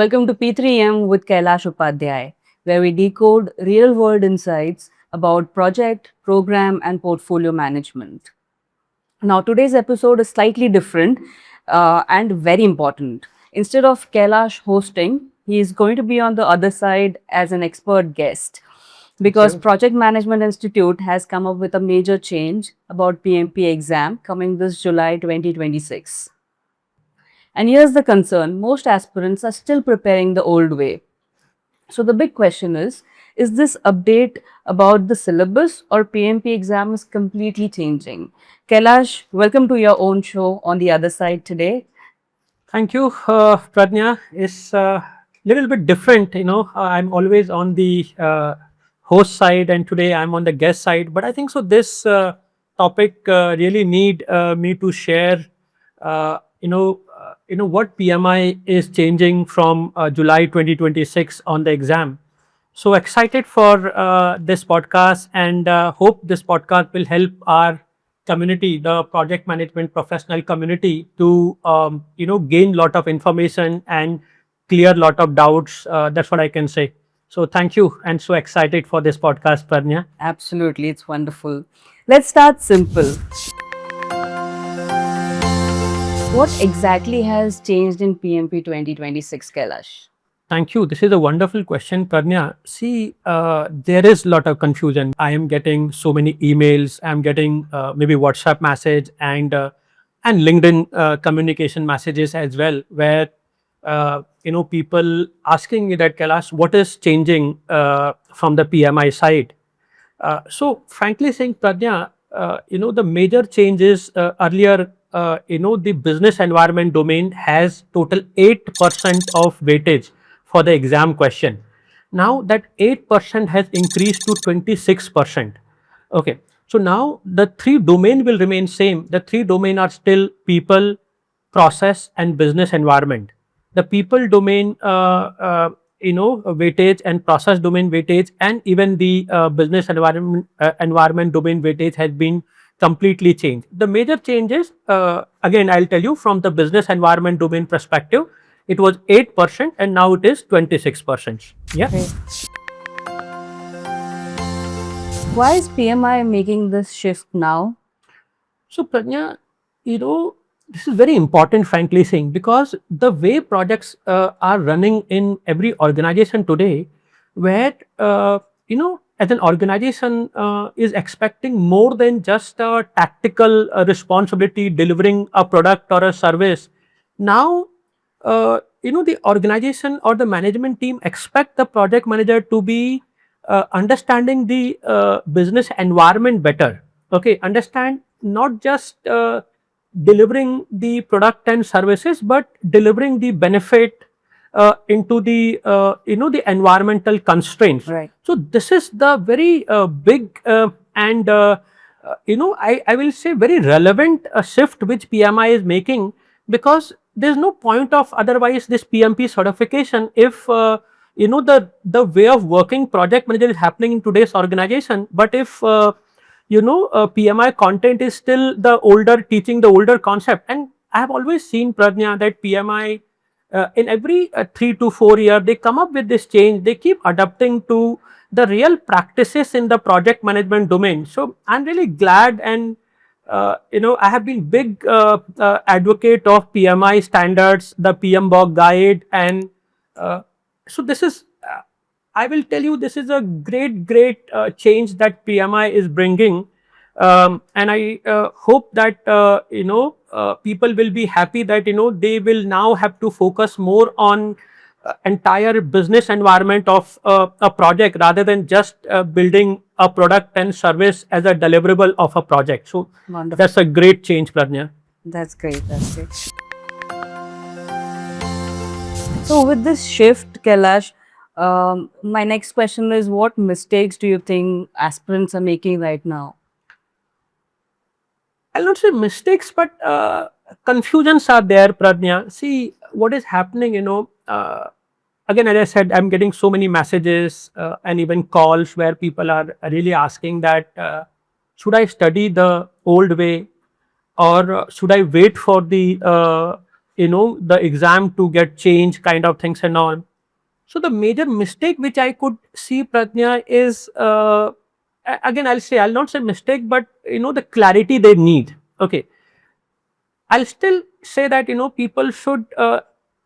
Welcome to P3M with Kailash Upadhyay, where we decode real world insights about project, program, and portfolio management. Now, today's episode is slightly different and very important. Instead of Kailash hosting, he is going to be on the other side as an expert guest because Okay. Project Management Institute has come up with a major change about PMP exam coming this July 2026. And here's the concern, most aspirants are still preparing the old way. So the big question is this update about the syllabus or PMP exam is completely changing? Kailash, welcome to your own show on the other side today. Thank you, Pradnya. It's a little bit different. I'm always on the host side, and today I'm on the guest side. But I think so. This topic really need me to share. What PMI is changing from July 2026 on the exam. So excited for this podcast, and hope this podcast will help our community, the project management professional community, to gain lot of information and clear lot of doubts. That's what I can say. So thank you, and so excited for this podcast, Pradnya. Absolutely, it's wonderful. Let's start simple. What exactly has changed in PMP 2026, Kailash? Thank you. This is a wonderful question, Pradnya. See, there is a lot of confusion. I am getting so many emails. I'm getting maybe WhatsApp message and LinkedIn communication messages as well, where people asking me that, Kailash, what is changing from the PMI side? So frankly saying, Pradnya, the major changes earlier, the business environment domain has total 8% of weightage for the exam question. Now that 8% has increased to 26%. Okay. So now the three domain will remain same. The three domain are still people, process, and business environment. The people domain, weightage, and process domain weightage, and even the business environment domain weightage has been completely changed. The major changes, again, I'll tell you from the business environment domain perspective, it was 8% and now it is 26%. Yeah. Okay. Why is PMI making this shift now? So, Prajna, this is very important, frankly saying, because the way projects are running in every organization today, where, as an organization is expecting more than just a tactical responsibility delivering a product or a service. Now, the organization or the management team expect the project manager to be understanding the business environment better. Okay, understand not just delivering the product and services, but delivering the benefit into the the environmental constraints. Right. So this is the very big and I will say very relevant shift which PMI is making, because there is no point of otherwise this PMP certification if the way of working project manager is happening in today's organization. But if PMI content is still the older, teaching the older concept. And I have always seen, Pradnya, that PMI in every 3 to 4 years they come up with this change. They keep adapting to the real practices in the project management domain. So I'm really glad, and I have been big advocate of PMI standards, the PMBOK guide, and so this is I will tell you, this is a great change that PMI is bringing, and I hope that people will be happy that they will now have to focus more on entire business environment of a project rather than just building a product and service as a deliverable of a project. So Wonderful. that's a great change, Pradnya. That's great. That's great. So, with this shift, Kailash, my next question is what mistakes do you think aspirants are making right now? I'll not say mistakes, but confusions are there, Pradnya. See, what is happening, again, as I said, I'm getting so many messages and even calls where people are really asking that, should I study the old way, or should I wait for the the exam to get changed kind of things and all. So the major mistake which I could see, Pradnya, is again I'll not say mistake, but the clarity they need. Okay, I'll still say that people should,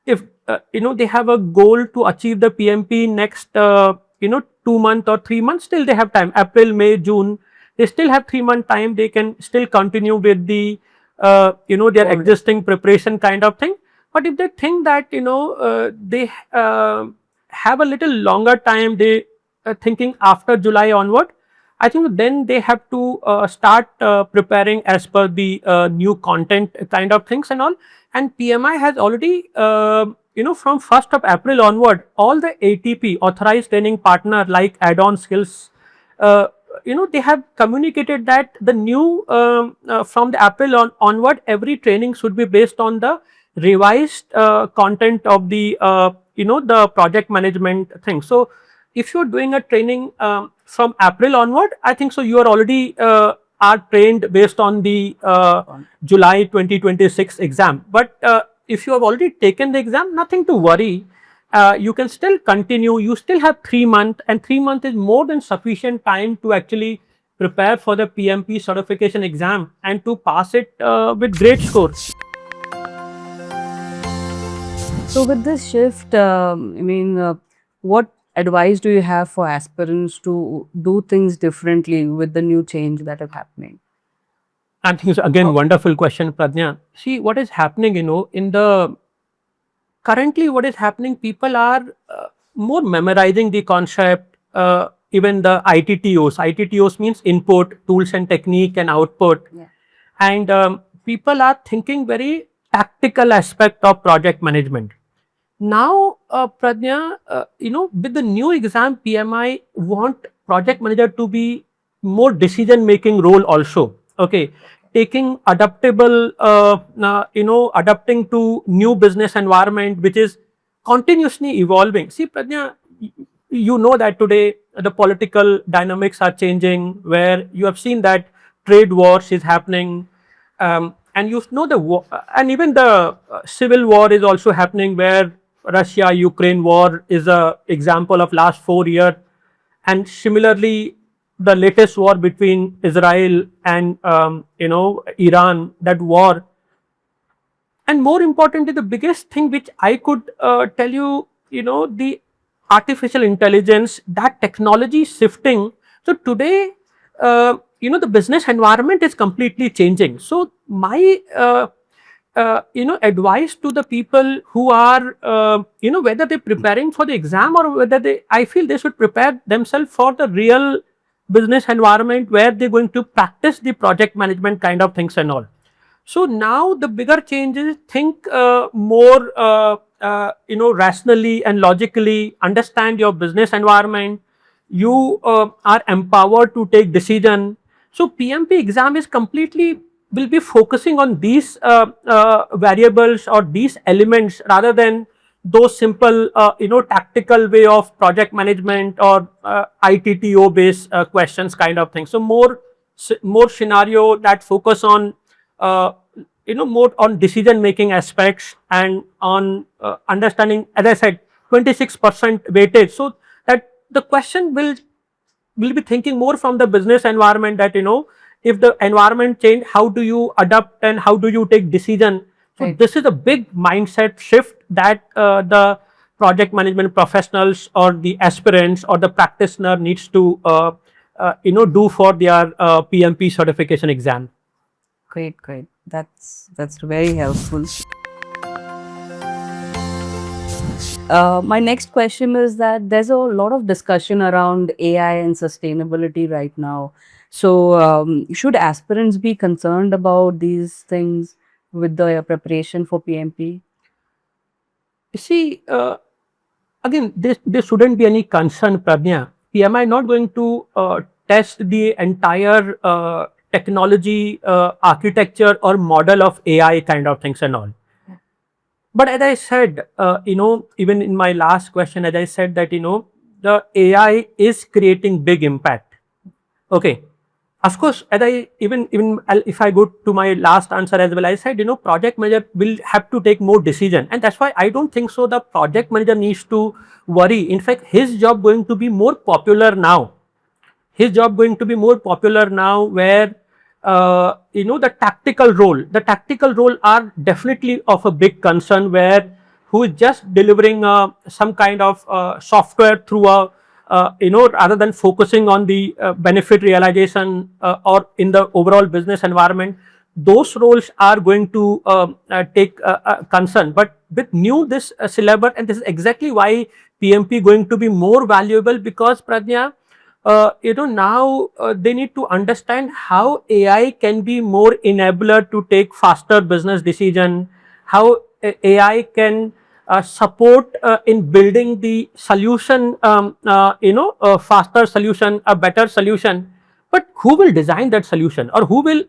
if they have a goal to achieve the PMP next 2 months or 3 months, still they have time. April, May, June, they still have 3 month time. They can still continue with the their existing preparation kind of thing. But if they think that they have a little longer time, they thinking after July onward, I think then they have to start preparing as per the new content kind of things and all. And PMI has already, from 1st of April onward, all the ATP authorized training partner like Addon skills, they have communicated that the new from the April onward, every training should be based on the revised content of the the project management thing. So if you're doing a training from April onward, I think so you are already are trained based on the July 2026 exam. But if you have already taken the exam, nothing to worry. You can still continue. You still have 3 months, and 3 months is more than sufficient time to actually prepare for the PMP certification exam and to pass it with great scores. So with this shift, what advice do you have for aspirants to do things differently with the new change that is happening? I think it's again wonderful question, Pradnya. See what is happening, in the currently what is happening, people are more memorizing the concept, even the ITTOs. ITTOs means input, tools and technique, and output. Yeah. And people are thinking very tactical aspect of project management. Now, Pradnya, with the new exam, PMI want project manager to be more decision making role also. Okay, taking adaptable, adapting to new business environment which is continuously evolving. See, Pradnya, you know that today the political dynamics are changing, where you have seen that trade wars is happening, and you know the war, and even the civil war is also happening, where Russia-Ukraine war is a example of last 4 years, and similarly the latest war between Israel and Iran, that war. And more importantly, the biggest thing which I could tell you, the artificial intelligence, that technology is shifting. So today, the business environment is completely changing. So my advice to the people who are whether they're preparing for the exam or whether I feel they should prepare themselves for the real business environment where they're going to practice the project management kind of things and all. So now the bigger change is think more rationally and logically, understand your business environment. You are empowered to take decision. So PMP exam is completely will be focusing on these variables or these elements rather than those simple tactical way of project management or ITTO based questions kind of thing. So more scenario that focus on more on decision making aspects and on understanding, as I said, 26% weightage. So that the question will be thinking more from the business environment, that if the environment change, how do you adapt and how do you take decision. So Right. this is a big mindset shift that the project management professionals or the aspirants or the practitioner needs to do for their PMP certification exam. Great, great. That's very helpful. My next question is that there's a lot of discussion around AI and sustainability right now. So, should aspirants be concerned about these things with their preparation for PMP? You see, again, there shouldn't be any concern, Pragya. PMI not going to test the entire technology architecture or model of AI kind of things and all. But as I said, even in my last question, as I said that, the AI is creating big impact. Okay. Of course, as I if I go to my last answer as well, I said, project manager will have to take more decision, and that's why I don't think so the project manager needs to worry. In fact, his job going to be more popular now. His job going to be more popular now, where the tactical role are definitely of a big concern, where who is just delivering some kind of software through a rather than focusing on the benefit realization or in the overall business environment. Those roles are going to take concern, but with new this syllabus, and this is exactly why PMP going to be more valuable, because Prajna, now they need to understand how AI can be more enabler to take faster business decision, how AI can support in building the solution, faster solution, a better solution. But who will design that solution, or who will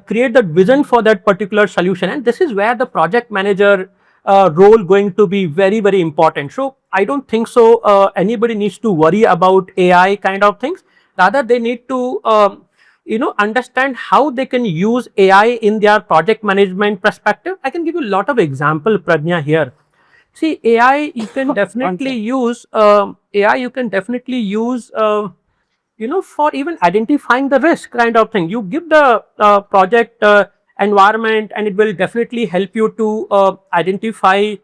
create that vision for that particular solution? And this is where the project manager role going to be very, very important. So I don't think so anybody needs to worry about AI kind of things. Rather, they need to understand how they can use AI in their project management perspective. I can give you a lot of example, Prajna, here. See, AI you can definitely use for even identifying the risk kind of thing. You give the project environment, and it will definitely help you to identify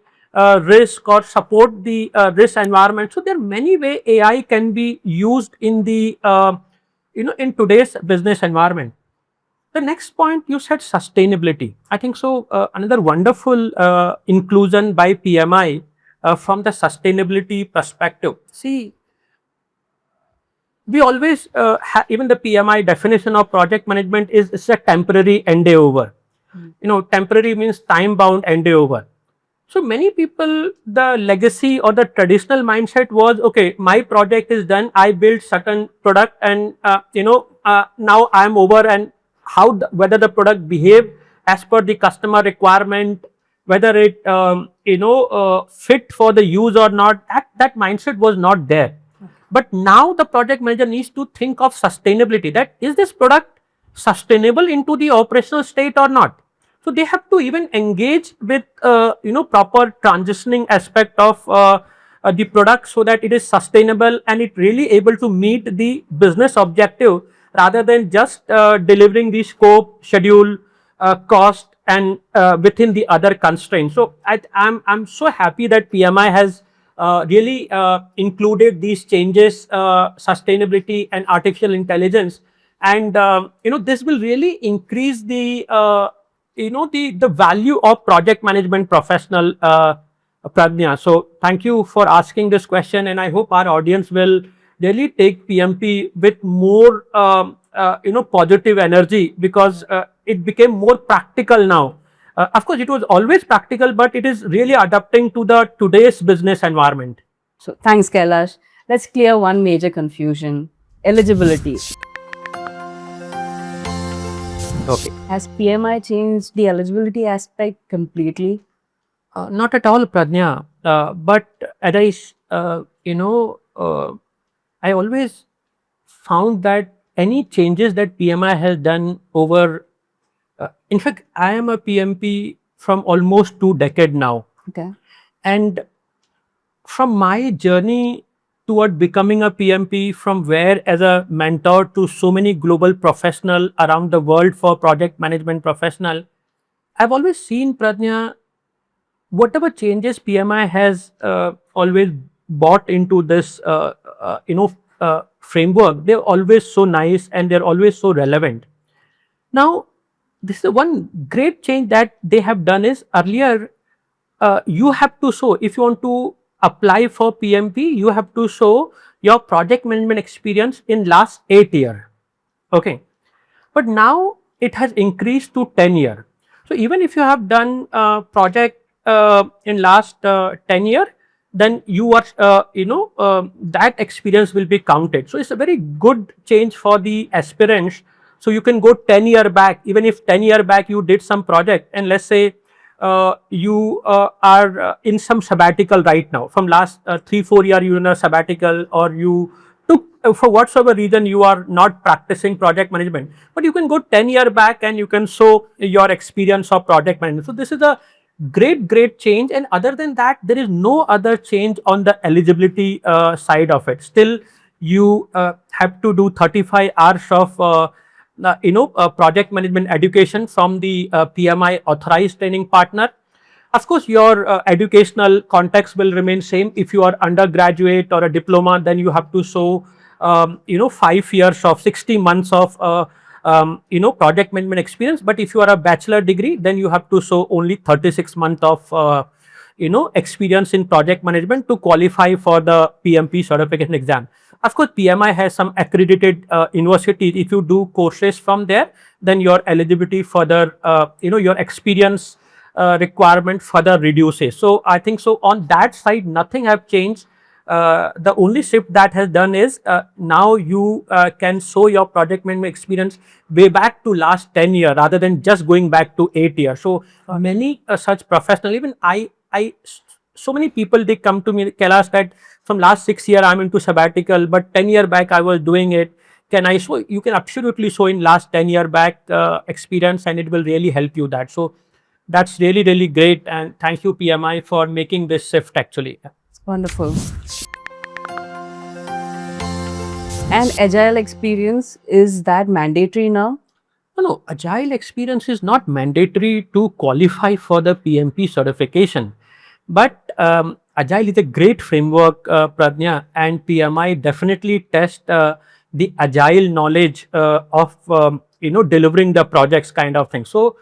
risk or support the risk environment. So there are many ways AI can be used in the in today's business environment. The next point you said sustainability. I think so. Another wonderful inclusion by PMI from the sustainability perspective. See, we always even the PMI definition of project management is it's a temporary endeavor. Temporary means time bound endeavor. So many people, the legacy or the traditional mindset was, okay, my project is done, I built certain product, and now I am over, and whether the product behave as per the customer requirement, whether it fit for the use or not, that mindset was not there. But now the project manager needs to think of sustainability, that is this product sustainable into the operational state or not. So they have to even engage with proper transitioning aspect of the product, so that it is sustainable and it really able to meet the business objective, rather than just delivering the scope, schedule, cost, and within the other constraints. So I'm so happy that PMI has really included these changes, sustainability and artificial intelligence, and this will really increase the the value of project management professional, Prajna. So thank you for asking this question, and I hope our audience will really take PMP with more positive energy, because it became more practical now. Of course, it was always practical, but it is really adapting to the today's business environment. So thanks, Kailash. Let's clear one major confusion: eligibility. Okay. Has PMI changed the eligibility aspect completely? Not at all, Prajna. But as I always found that any changes that PMI has done over, in fact, I am a PMP from almost 2 decades now. Okay. And from my journey toward becoming a PMP, from where as a mentor to so many global professional around the world for project management professional, I've always seen, Prajna, whatever changes PMI has always bought into this framework, they're always so nice and they're always so relevant. Now, this is one great change that they have done is, earlier you have to show, if you want to apply for PMP, you have to show your project management experience in last 8 years. Okay. But now it has increased to 10 years. So even if you have done project in last 10 years, then you are that experience will be counted. So it's a very good change for the aspirants. So you can go 10 years back, even if 10 years back you did some project, and let's say you are in some sabbatical right now, from last 3-4 years you in a sabbatical, or you for whatsoever reason you are not practicing project management, but you can go 10 years back and you can show your experience of project management. So this is a great change, and other than that there is no other change on the eligibility side of it. Still you have to do 35 hours of project management education from the PMI authorized training partner. Of course, your educational context will remain same. If you are undergraduate or a diploma, then you have to show 5 years of 60 months of project management experience. But if you are a bachelor degree, then you have to show only 36 months of experience in project management to qualify for the PMP certification exam. Of course, PMI has some accredited universities. If you do courses from there, then your eligibility further, your experience requirement further reduces. So I think so on that side, nothing have changed. The only shift that has done is now you can show your project management experience way back to last 10 years rather than just going back to 8 years. So many such professional, even so many people, they come to me, Kailash, that from last 6 years I'm into sabbatical, but 10 years back I was doing it. Can I show? You can absolutely show in last 10 years back experience, and it will really help you that. So that's really great, and thank you PMI for making this shift actually. It's wonderful. And agile experience, is that mandatory now? No, Agile experience is not mandatory to qualify for the PMP certification, but Agile is a great framework, Pradnya, and PMI definitely test the Agile knowledge of delivering the projects kind of thing. So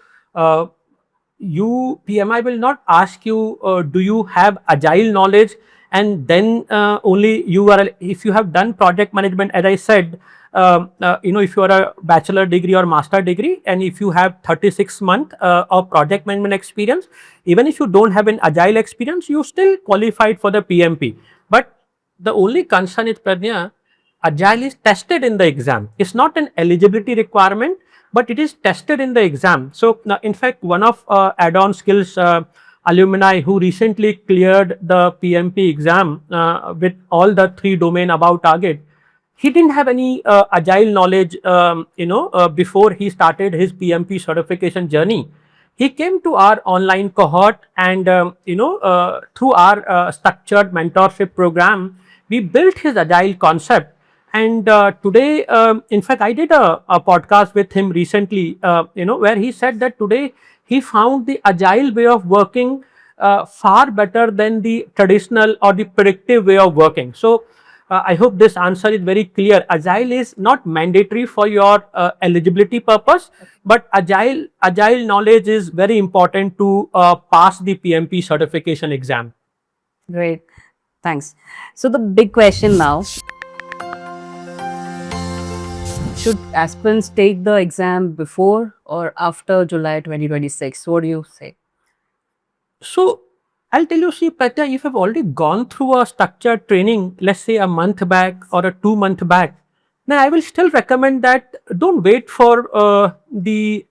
PMI will not ask you do you have Agile knowledge, and then only you are, if you have done project management, as I said, if you are a bachelor degree or master degree, and if you have 36 months of project management experience, even if you don't have an Agile experience, you still qualified for the PMP. But the only concern is, Pradnya, Agile is tested in the exam. It's not an eligibility requirement, but it is tested in the exam. So in fact, one of Addon skills alumni who recently cleared the PMP exam with all the 3 domain above target, he didn't have any Agile knowledge before he started his PMP certification journey. He came to our online cohort, and through our structured mentorship program, we built his Agile concept. And today, in fact, I did a podcast with him recently, where he said that today he found the Agile way of working far better than the traditional or the predictive way of working. So I hope this answer is very clear. Agile is not mandatory for your eligibility purpose, but Agile knowledge is very important to pass the PMP certification exam. Great. Thanks. So the big question now, should aspirants take the exam before or after July 2026? What do you say? So I'll tell you, see, Pratya, if you've already gone through a structured training, let's say a month back or a 2 month back, then I will still recommend that don't wait for the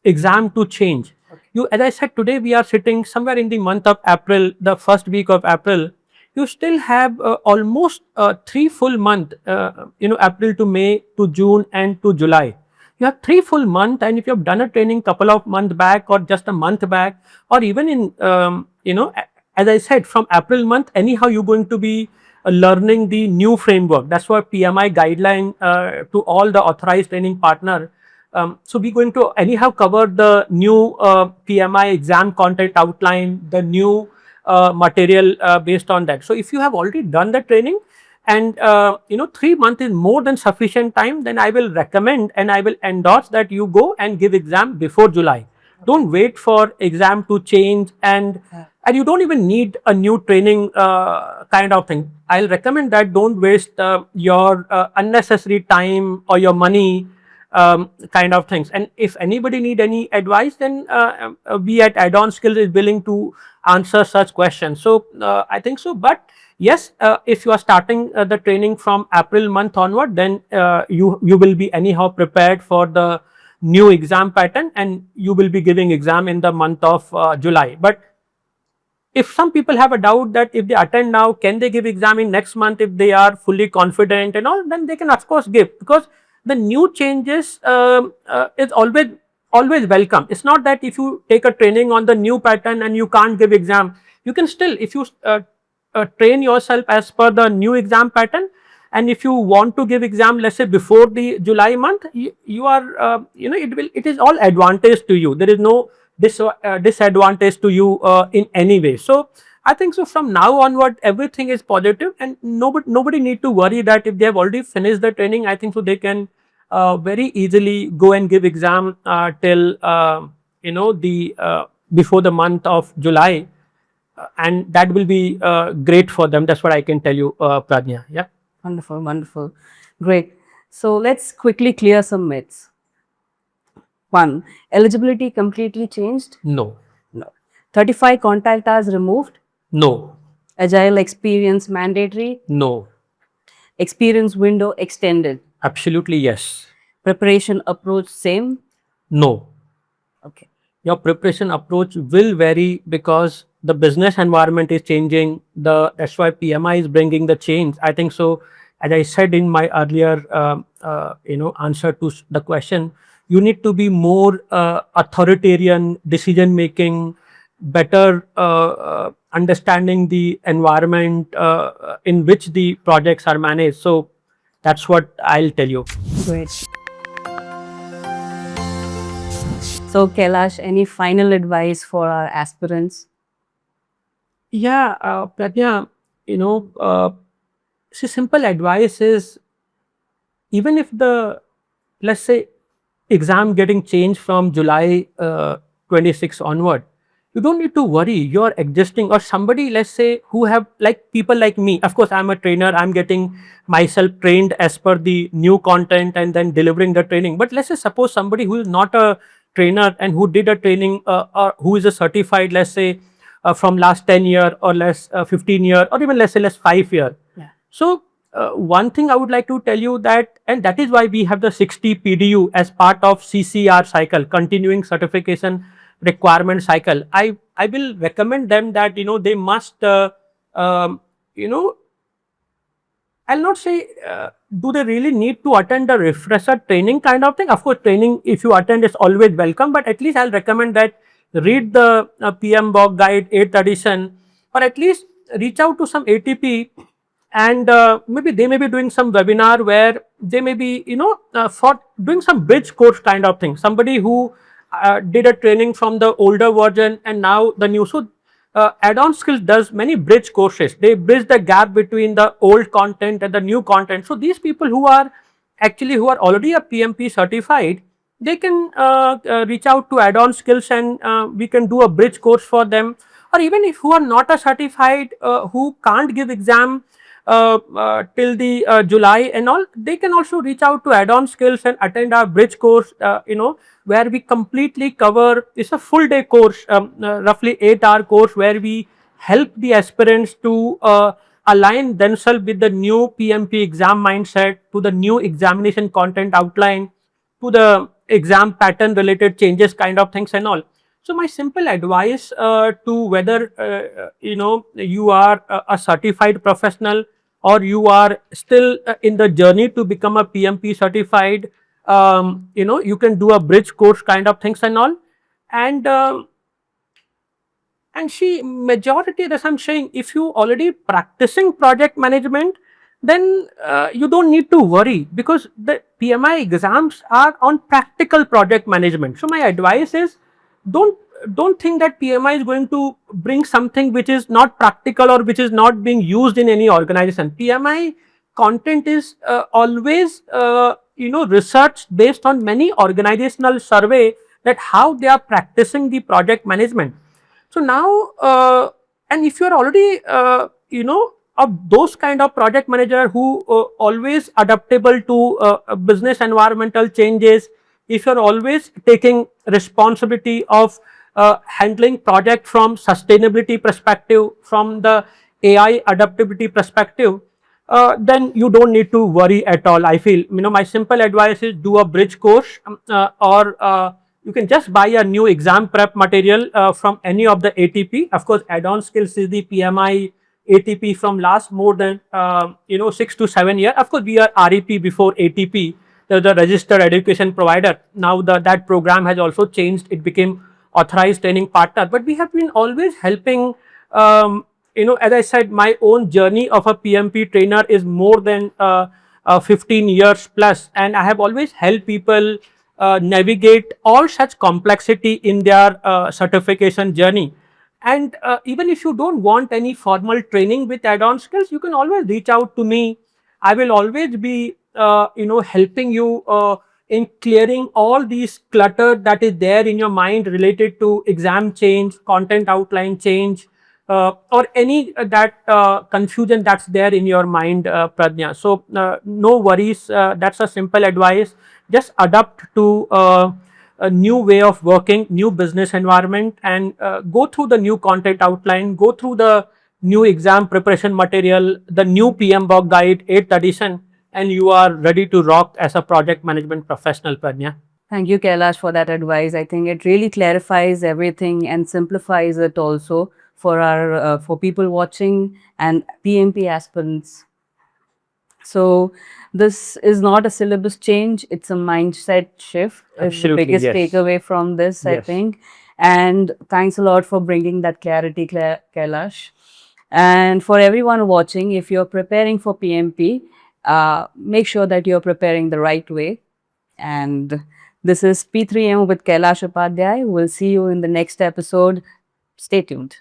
exam to change. Okay. As I said, today we are sitting somewhere in the month of April, the first week of April. You still have almost 3 full months, April to May to June and to July. You have 3 full months, and if you have done a training couple of months back or just a month back, or even in, as I said, from April month, anyhow you're going to be learning the new framework. That's why PMI guideline to all the authorized training partner. So we're going to anyhow cover the new PMI exam content outline, the new material based on that. So if you have already done the training, and 3 months is more than sufficient time, then I will recommend and I will endorse that you go and give exam before July. Don't wait for exam to change, and you don't even need a new training kind of thing. I'll recommend that don't waste your unnecessary time or your money kind of things. And if anybody need any advice, then we at Addon Skills is willing to answer such questions. So I think so. But yes, if you are starting the training from April month onward, then you will be anyhow prepared for the new exam pattern, and you will be giving exam in the month of July. But if some people have a doubt that if they attend now, can they give exam in next month if they are fully confident and all, then they can of course give, because the new changes is always welcome. It's not that if you take a training on the new pattern and you can't give exam, you can still, if you train yourself as per the new exam pattern, and if you want to give exam, let's say before the July month, you are it is all advantage to you. There is no disadvantage to you in any way. So I think so from now onward everything is positive, and nobody need to worry that if they have already finished the training, I think so they can very easily go and give exam till the before the month of July, and that will be great for them. That's what I can tell you, Prajna. Yeah. Wonderful, wonderful. Great. So let's quickly clear some myths. 1. Eligibility completely changed? No. No. 35 contact hours removed? No. Agile experience mandatory? No. Experience window extended? Absolutely yes. Preparation approach same? No. Okay. Your preparation approach will vary because the business environment is changing. That's why PMI is bringing the change. I think so. As I said in my earlier answer to the question, you need to be more authoritarian decision making, better understanding the environment in which the projects are managed. So that's what I'll tell you. Great. So Kailash, any final advice for our aspirants? Yeah, Pratya, simple advice is, even if let's say, exam getting changed from July 26 onward, you don't need to worry. You're existing, or somebody, let's say, who have, like people like me. Of course, I'm a trainer. I'm getting myself trained as per the new content and then delivering the training. But let's say, suppose somebody who is not a trainer and who did a training or who is a certified, let's say, from last 10 year or less 15 year, or even let's say less 5 year. Yeah. So one thing I would like to tell you that, and that is why we have the 60 PDU as part of CCR cycle, continuing certification requirement cycle. I will recommend them that they must I'll not say do they really need to attend a refresher training kind of thing. Of course, training if you attend is always welcome, but at least I'll recommend that read the PMBOK guide 8th edition, or at least reach out to some ATP, and maybe they may be doing some webinar where they may be for doing some bridge course kind of thing. Somebody who did a training from the older version and now the new. So Addon Skills does many bridge courses. They bridge the gap between the old content and the new content. So these people who are already a PMP certified, they can reach out to Addon Skills, and we can do a bridge course for them. Or even if who are not a certified, who can't give exam till the July and all, they can also reach out to Addon Skills and attend our bridge course, where we completely cover. It's a full day course, roughly 8-hour course, where we help the aspirants to align themselves with the new PMP exam mindset, to the new examination content outline, to the exam pattern related changes kind of things and all. So my simple advice to whether you are a certified professional or you are still in the journey to become a PMP certified, you can do a bridge course kind of things and all. And see, majority, as I'm saying, if you already practicing project management, then you don't need to worry, because the PMI exams are on practical project management. So my advice is, don't think that PMI is going to bring something which is not practical or which is not being used in any organization. PMI content is always researched based on many organizational survey that how they are practicing the project management. So now and if you are already of those kind of project manager who always adaptable to business environmental changes, if you are always taking responsibility of handling project from sustainability perspective, from the AI adaptability perspective, then you don't need to worry at all. I feel, my simple advice is do a bridge course or You can just buy a new exam prep material from any of the ATP. Of course, Addon Skills is the PMI ATP from last more than 6 to 7 years. Of course, we are REP before ATP, the registered education provider. Now that program has also changed. It became authorized training partner. But we have been always helping. As I said, my own journey of a PMP trainer is more than 15 years plus, and I have always helped people navigate all such complexity in their certification journey. And even if you don't want any formal training with add-on skills, you can always reach out to me. I will always be helping you in clearing all these clutter that is there in your mind related to exam change, content outline change, or any that confusion that's there in your mind, Pradnya. So no worries, that's a simple advice. Just adapt to a new way of working, new business environment, and go through the new content outline, go through the new exam preparation material, the new PMBOK guide, 8th edition, and you are ready to rock as a project management professional, Pradnya. Thank you, Kailash, for that advice. I think it really clarifies everything and simplifies it also for our for people watching and PMP aspirants. So this is not a syllabus change; it's a mindset shift. Is the Absolutely, biggest yes. takeaway from this, I Yes. think. And thanks a lot for bringing that clarity, Kailash. And for everyone watching, if you're preparing for PMP, make sure that you're preparing the right way. And this is P3M with Kailash Upadhyay. We'll see you in the next episode. Stay tuned.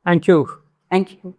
Thank you. Thank you.